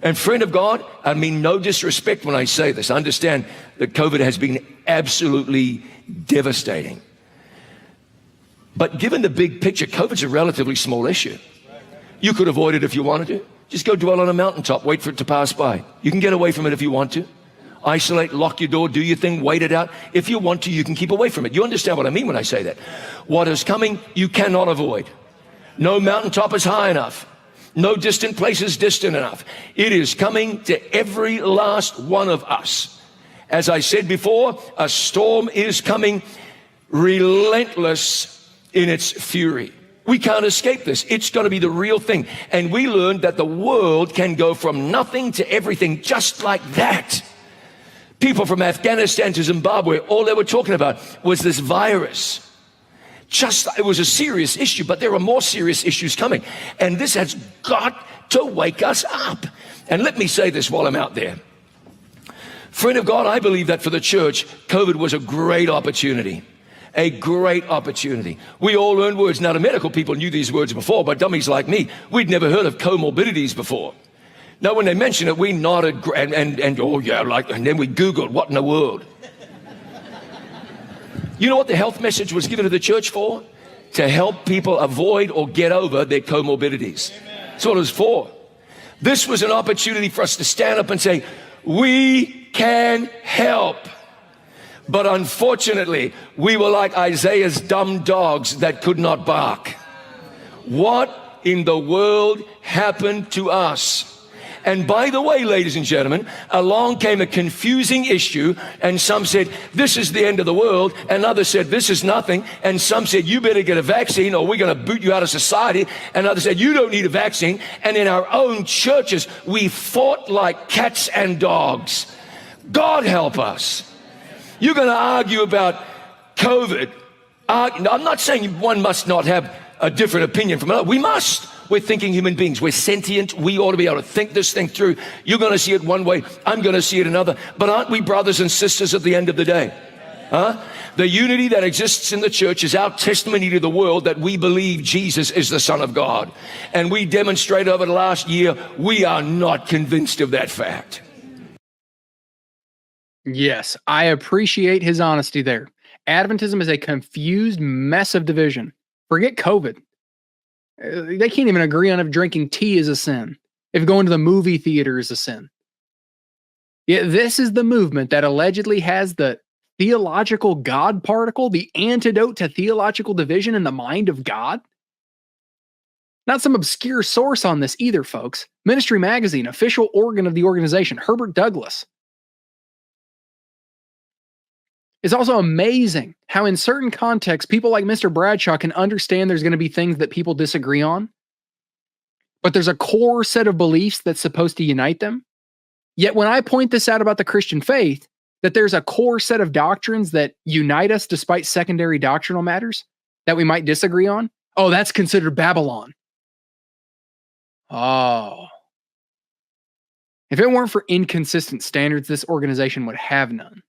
And friend of God, I mean no disrespect when I say this. I understand that COVID has been absolutely devastating. But given the big picture, COVID's a relatively small issue. You could avoid it if you wanted to. Just go dwell on a mountaintop, wait for it to pass by. You can get away from it if you want to. Isolate, lock your door, do your thing, wait it out. If you want to, you can keep away from it. You understand what I mean when I say that. What is coming, you cannot avoid. No mountaintop is high enough. No distant place is distant enough. It is coming to every last one of us. As I said before, a storm is coming, relentless in its fury. We can't escape this. It's going to be the real thing. And we learned that the world can go from nothing to everything just like that. People from Afghanistan to Zimbabwe, all they were talking about was this virus. It was a serious issue, but there are more serious issues coming. And this has got to wake us up. And let me say this while I'm out there. Friend of God, I believe that for the church, COVID was a great opportunity. A great opportunity. We all learned words. Now, the medical people knew these words before, but dummies like me, we'd never heard of comorbidities before. Now, when they mentioned it, we nodded and oh yeah, and then we Googled, what in the world? You know what the health message was given to the church for? To help people avoid or get over their comorbidities. That's what it was for. This was an opportunity for us to stand up and say, we can help. But unfortunately, we were like Isaiah's dumb dogs that could not bark. What in the world happened to us? And by the way, ladies and gentlemen, along came a confusing issue, and some said, this is the end of the world, and others said, this is nothing, and some said, you better get a vaccine or we're going to boot you out of society, and others said, you don't need a vaccine. And in our own churches, we fought like cats and dogs. God help us. You're going to argue about COVID. I'm not saying one must not have a different opinion from another. We must. We're thinking human beings. We're sentient. We ought to be able to think this thing through. You're going to see it one way. I'm going to see it another. But aren't we brothers and sisters at the end of the day? The unity that exists in the church is our testimony to the world that we believe Jesus is the Son of God. And we demonstrate over the last year, we are not convinced of that fact. Yes, I appreciate his honesty there. Adventism is a confused mess of division. Forget COVID. They can't even agree on if drinking tea is a sin, if going to the movie theater is a sin. Yet this is the movement that allegedly has the theological God particle, the antidote to theological division in the mind of God. Not some obscure source on this either, folks. Ministry Magazine, official organ of the organization, Herbert Douglas. It's also amazing how in certain contexts, people like Mr. Bradshaw can understand there's going to be things that people disagree on, but there's a core set of beliefs that's supposed to unite them. Yet when I point this out about the Christian faith, that there's a core set of doctrines that unite us despite secondary doctrinal matters that we might disagree on, oh, that's considered Babylon. Oh. If it weren't for inconsistent standards, this organization would have none.